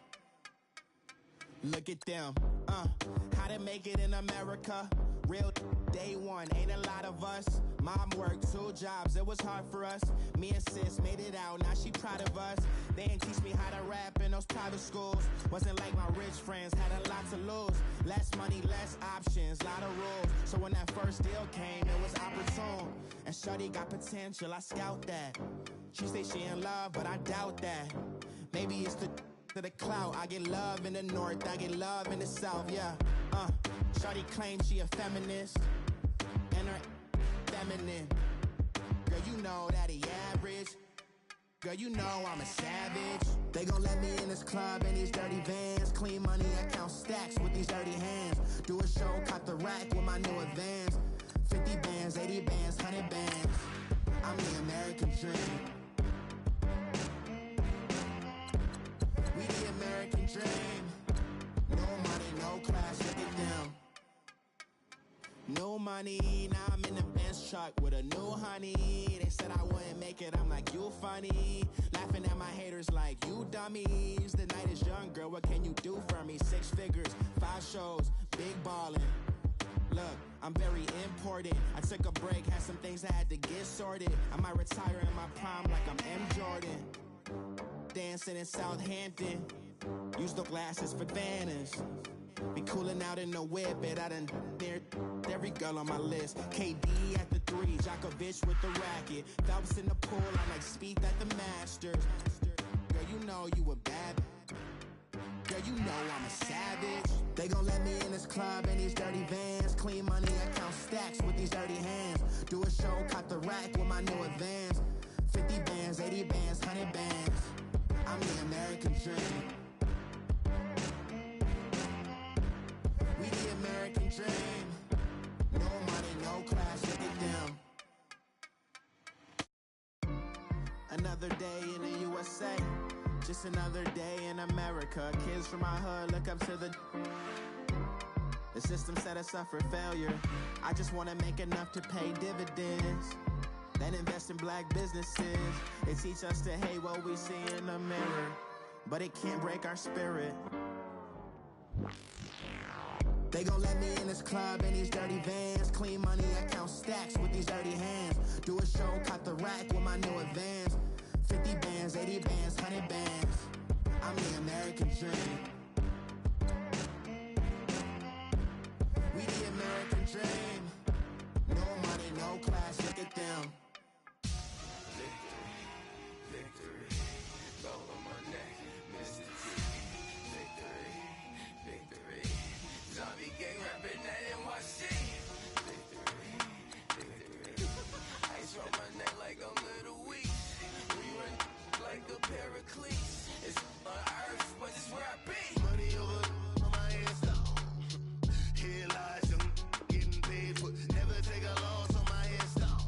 Look at them, how to make it in America. Real day one, ain't a lot of us. Mom worked 2 jobs, it was hard for us. Me and sis made it out, now she proud of us. They didn't teach me how to rap in those private schools. Wasn't like my rich friends, had a lot to lose. Less money, less options, lot of rules. So when that first deal came, it was opportune. And shorty got potential, I scout that. She say she in love, but I doubt that. Maybe it's to the clout. I get love in the north, I get love in the south, yeah. Shorty claims she a feminist, and her feminine. Girl, you know that he average. Girl, you know I'm a savage. They gon' let me in this club in these dirty vans. Clean money, I count stacks with these dirty hands. Do a show, cop the rack with my new advance. 50 bands, 80 bands, 100 bands. I'm the American dream. We the American dream. No money, no class, look at them. No money, now I'm in the Benz truck with a new honey. They said I wouldn't make it, I'm like, you funny. Laughing at my haters like, you dummies. The night is young, girl, what can you do for me? 6 figures, 5 shows, big ballin'. Look, I'm very important. I took a break, had some things I had to get sorted. I might retire in my prime like I'm M. Jordan. Dancing in Southampton, use the glasses for banners. Be coolin' out in the whip, but I done near every girl on my list. KD at the 3, Djokovic with the racket. Phelps in the pool, I like Speed at the Masters. Girl, you know you a bad. Girl, you know I'm a savage. They gon' let me in this club in these dirty vans. Clean money, I count stacks with these dirty hands. Do a show, cop the rack with my new advance. 50 bands, 80 bands, 100 bands. I'm the American dream. We the American dream. No money, no class, look at them. Another day in the USA. Just another day in America. Kids from my hood look up to the system set us up for failure. I just want to make enough to pay dividends. Then invest in black businesses. It teach us to hate what we see in the mirror, but it can't break our spirit. They gon' let me in this club in these dirty vans. Clean money, I count stacks with these dirty hands. Do a show, cop the rack with my new advance. 50 bands, 80 bands, 100 bands. I'm the American dream. We the American dream. No money, no class, look at them. Victory, all on my neck, Mr. T. Victory, zombie gang rapping at NYC. Victory, ice on my neck like a little weak. We run like a Pericles. It's on earth, but it's where I be. Money over on my head stone. Here lies young getting paid for. Never take a loss on my head stone.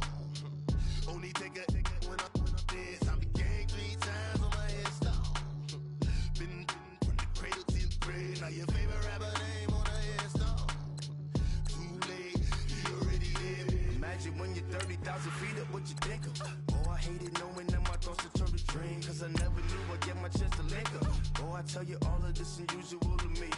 Only take a when I'm dead. Zombie gang 3 times on my head stone. Been from the cradle to the grave. Now your favorite rapper name on a headstone. Too late, he already dead. Imagine when you're 30,000 feet up, what you think of? Oh, I hated knowing that my thoughts would turn to dream. Cause I never knew I'd get my chance to link up. Oh, I tell you all of this unusual to me.